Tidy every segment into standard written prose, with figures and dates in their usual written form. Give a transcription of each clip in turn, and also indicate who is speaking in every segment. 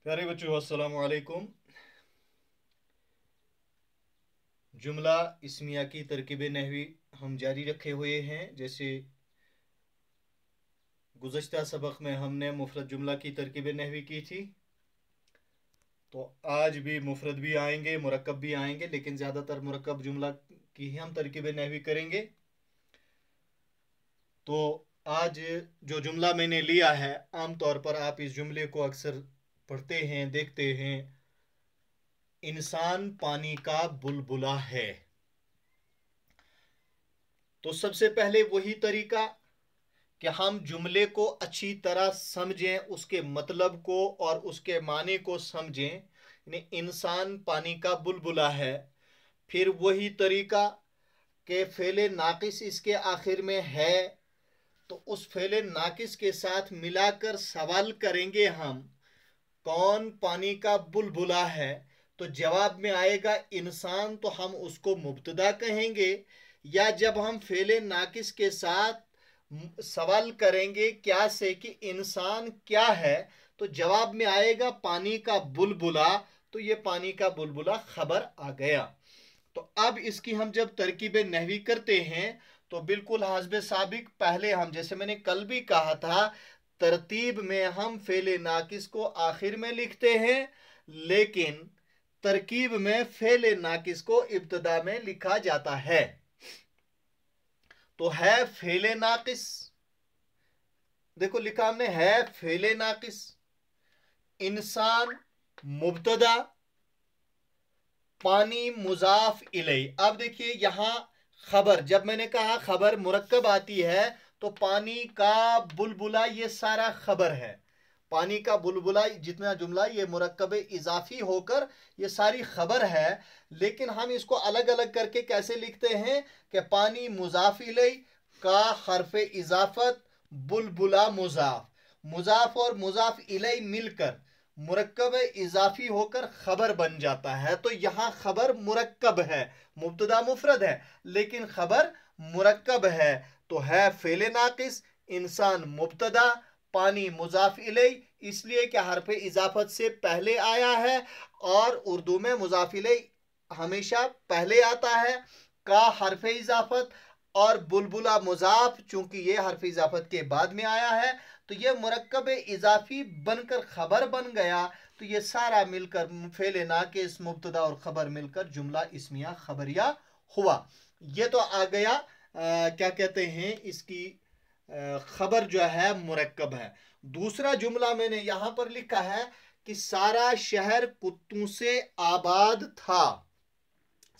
Speaker 1: प्यारे बच्चों अस्सलाम वालेकुम। जुमला इस्मिया की तरकीब नहवी हम जारी रखे हुए हैं। जैसे गुज़श्ता सबक में हमने मुफरद जुमला की तरकीब नहवी की थी, तो आज भी मुफरद भी आएंगे, मुरक्कब भी आएंगे, लेकिन ज़्यादातर मुरक्कब जुमला की ही हम तरकीब नहवी करेंगे। तो आज जो जुमला मैंने लिया है, आम तौर पर आप इस जुमले को अक्सर पढ़ते हैं, देखते हैं। इंसान पानी का बुलबुला है। तो सबसे पहले वही तरीका कि हम जुमले को अच्छी तरह समझें, उसके मतलब को और उसके माने को समझें। यानी इंसान पानी का बुलबुला है। फिर वही तरीका कि फेले नाकिस इसके आखिर में है, तो उस फेले नाकिस के साथ मिलाकर सवाल करेंगे हम, कौन पानी का बुलबुला है? तो जवाब में आएगा इंसान, तो हम उसको मुब्तदा कहेंगे। या जब हम फेले नाकिस के साथ सवाल करेंगे क्या से कि इंसान क्या है, तो जवाब में आएगा पानी का बुलबुला। तो ये पानी का बुलबुला खबर आ गया। तो अब इसकी हम जब तरकीब नहवी करते हैं, तो बिल्कुल हस्बे साबिक पहले हम, जैसे मैंने कल भी कहा था, तरतीब में हम फेले नाकिस को आखिर में लिखते हैं, लेकिन तरकीब में फेले नाकिस को इब्तदा में लिखा जाता है। तो है फेले नाकिस, देखो लिखा हमने है फेले नाकिस, इंसान मुब्तदा, पानी मुजाफ इलई। अब देखिए यहां खबर, जब मैंने कहा खबर मुरक्कब आती है, तो पानी का बुलबुला ये सारा खबर है। पानी का बुलबुला जितना जुमला ये मुरक्कब इजाफी होकर ये सारी खबर है। लेकिन हम इसको अलग अलग करके कैसे लिखते हैं कि पानी मुजाफ इलई का हरफ इजाफत, बुलबुला मुजाफ, मुजाफ और मुजाफ इलई मिलकर मुरक्कब इजाफी होकर खबर बन जाता है। तो यहां खबर मुरक्कब है, मुब्तदा मुफरद है लेकिन खबर मुरक्कब है। तो है फेले नाकिस, इंसान मुब्तदा, पानी मुजाफ इलई, इसलिए कि हरफ इजाफत से पहले आया है और उर्दू में मुजाफ इलई हमेशा पहले आता है। का हरफ इजाफत और बुलबुला मुजाफ, चूंकि ये हरफ इजाफत के बाद में आया है, तो ये मुरक्कब इजाफी बनकर खबर बन गया। तो ये सारा मिलकर फेले नाकिस, मुब्तदा और खबर मिलकर जुमला इस्मिया खबरिया हुआ। ये तो आ गया क्या कहते हैं इसकी खबर जो है मुरक्कब है। दूसरा जुमला मैंने यहां पर लिखा है कि सारा शहर कुत्तों से आबाद था।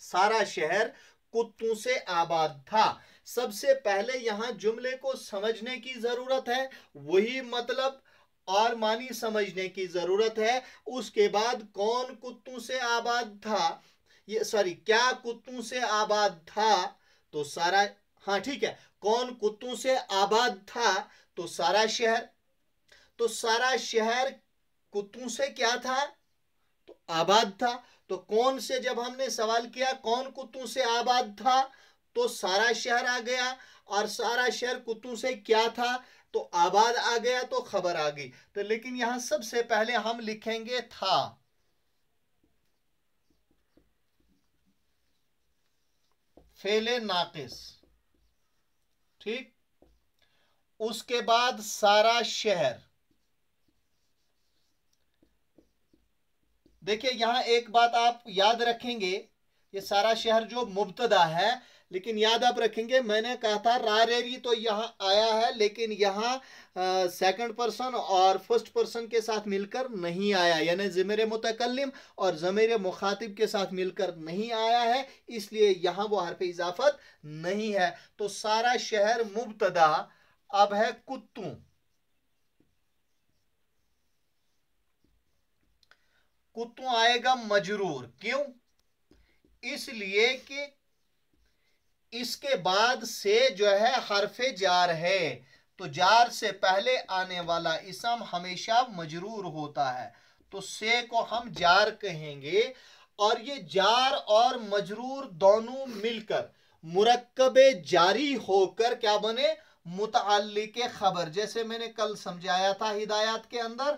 Speaker 1: सारा शहर कुत्तों से आबाद था। सबसे पहले यहां जुमले को समझने की जरूरत है, वही मतलब और मानी समझने की जरूरत है। उसके बाद कौन कुत्तों से आबाद था, ये सॉरी क्या कुत्तों से आबाद था, तो सारा, हाँ ठीक है, कौन कुत्तों से आबाद था, तो सारा शहर। तो सारा शहर कुत्तों से क्या था, तो आबाद था। तो कौन से, जब हमने सवाल किया कौन कुत्तों से आबाद था, तो सारा शहर आ गया। और सारा शहर कुत्तों से क्या था, तो आबाद आ गया, तो खबर आ गई। तो लेकिन यहां सबसे पहले हम लिखेंगे था, फेले नाकिस, ठीक। उसके बाद सारा शहर। देखिए यहां एक बात आप याद रखेंगे, ये सारा शहर जो मुब्तदा है, लेकिन याद आप रखेंगे मैंने कहा था रारेरी तो यहां आया है, लेकिन यहां सेकंड पर्सन और फर्स्ट पर्सन के साथ मिलकर नहीं आया, यानी ज़मीर मुतकल्लिम और ज़मीर मुखातिब के साथ मिलकर नहीं आया है, इसलिए यहां वो हरफ इजाफत नहीं है। तो सारा शहर मुब्तदा, अब है कुत्तों। कुत्तों आएगा मजरूर, क्यों, इसलिए कि इसके बाद से जो है हरफे जार है, तो जार से पहले आने वाला इसम हमेशा मजरूर होता है, तो से को हम जार कहेंगे। और ये जार और मजरूर दोनों मिलकर मुरक्कबे जारी होकर क्या बने, मुतअल्लिक़े खबर। जैसे मैंने कल समझाया था हिदायत के अंदर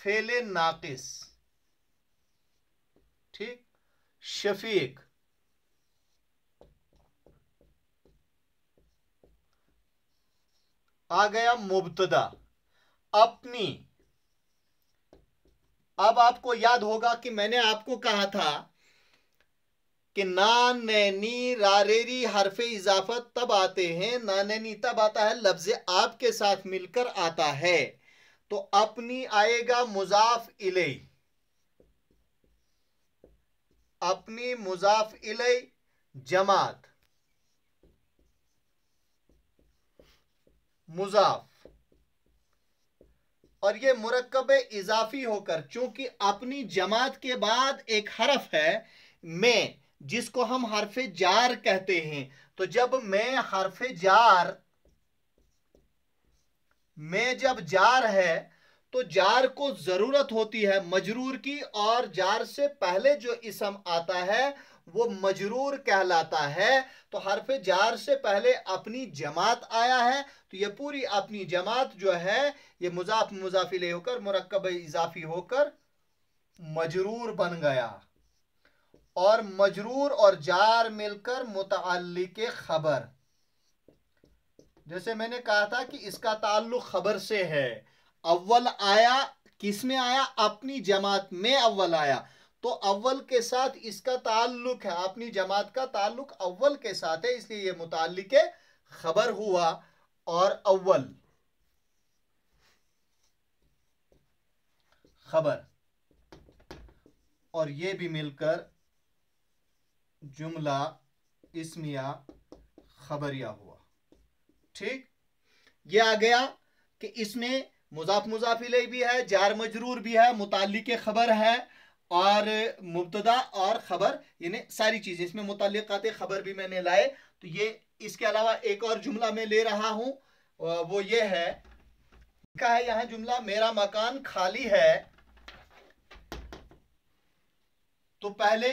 Speaker 1: फेल नाकिस, ठीक। शफीक, आ गया मुब्तदा। अपनी, अब आपको याद होगा कि मैंने आपको कहा था कि नान नैनी रारेरी हरफे इजाफत तब आते हैं, नान नैनी तब आता है लफ्ज़ आप के साथ मिलकर आता है। तो अपनी आएगा मुजाफ इलै, अपनी मुजाफ इलै, जमात मुजाफ, और ये मुरक्कब इजाफी होकर, चूंकि अपनी जमात के बाद एक हरफ है में, जिसको हम हरफे जार कहते हैं। तो जब मैं हरफे जार, में जब जार है तो जार को जरूरत होती है मजरूर की, और जार से पहले जो इसम आता है वो मजरूर कहलाता है। तो हरफे जार से पहले अपनी जमात आया है, तो ये पूरी अपनी जमात जो है ये मुजाफ मुजाफ इलैह होकर मुरक्कब इजाफी होकर मजरूर बन गया, और मजरूर और जार मिलकर मुतअल्लिक़ खबर। जैसे मैंने कहा था कि इसका ताल्लुक खबर से है। अव्वल आया, किस में आया? अपनी जमात में अव्वल आया, तो अव्वल के साथ इसका ताल्लुक है, अपनी जमात का ताल्लुक अव्वल के साथ है, इसलिए ये मुताल्लिक़ खबर हुआ। और अव्वल खबर, और ये भी मिलकर जुमला इस्मिया खबरिया हुआ, ठीक। ये आ गया कि इसमें मुजाफ मुजाफ इलैह भी है, जार मजरूर भी है, मुताल्लिक़ खबर है, और मुब्तदा और खबर, यानी सारी चीजें इसमें मुताल्लिक़ात खबर भी मैंने लाए। तो ये इसके अलावा एक और जुमला मैं ले रहा हूं, वो ये है, क्या है यहां जुमला, मेरा मकान खाली है। तो पहले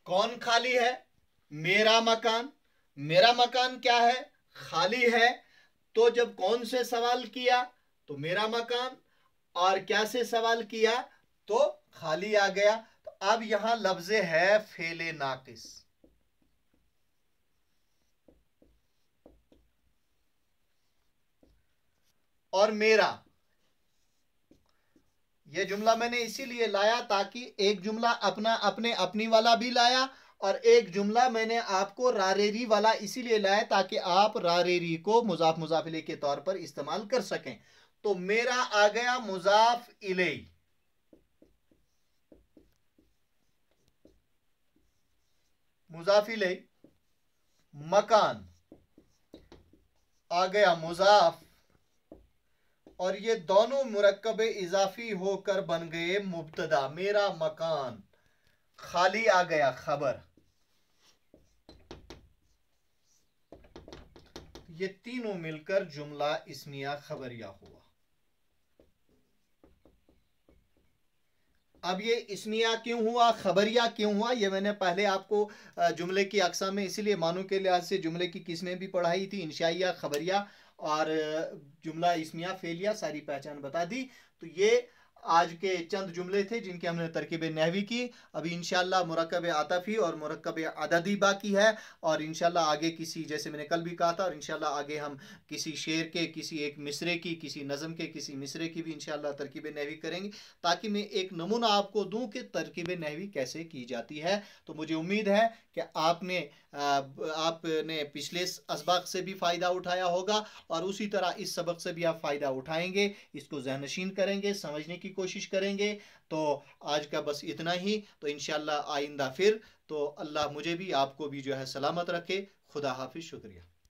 Speaker 1: कौन खाली है? मेरा मकान। मेरा मकान क्या है? खाली है। तो जब कौन से सवाल किया? तो मेरा मकान, और क्या से सवाल किया? तो खाली आ गया। तो अब यहां लफ्ज़ है फेले नाकिस, और मेरा, यह जुमला मैंने इसीलिए लाया ताकि एक जुमला अपना अपने अपनी वाला भी लाया, और एक जुमला मैंने आपको रारेरी वाला इसीलिए लाया ताकि आप रारेरी को मुजाफ मुजाफ इलैह के तौर पर इस्तेमाल कर सकें। तो मेरा आ गया मुजाफ इलैह, मुजाफ इलैह, मकान आ गया मुजाफ, और ये दोनों मुरक्कब इजाफी होकर बन गए मुब्तदा, मेरा मकान। खाली आ गया खबर। ये तीनों मिलकर जुमला इस्मिया खबरिया हुआ। अब ये इस्मिया क्यों हुआ, खबरिया क्यों हुआ, ये मैंने पहले आपको जुमले की अक़साम में इसीलिए मानों के लिहाज से जुमले की किस्में भी पढ़ाई थी, इंशाइया, खबरिया और जुमला इस्मिया फेलिया, सारी पहचान बता दी। तो ये आज के चंद जुमले थे जिनकी हमने तरकीब नहवी की। अभी इंशाल्लाह मुरक्कब आतफ़ी और मुरक्कब अददी बाकी है, और इंशाल्लाह आगे किसी, जैसे मैंने कल भी कहा था, और इंशाल्लाह आगे हम किसी शेर के, किसी एक मिसरे की, किसी नज़म के किसी मिसरे की भी इंशाल्लाह तरकीब नहवी करेंगे, ताकि मैं एक नमूना आपको दूं कि तरकीब नहवी कैसे की जाती है। तो मुझे उम्मीद है कि आपने पिछले असबाक से भी फ़ायदा उठाया होगा, और उसी तरह इस सबक से भी आप फ़ायदा उठाएंगे, इसको ज़हनशीन करेंगे, समझने की कोशिश करेंगे। तो आज का बस इतना ही। तो इंशाल्लाह आइंदा फिर। तो अल्लाह मुझे भी आपको भी जो है सलामत रखे। खुदा हाफिज़। शुक्रिया।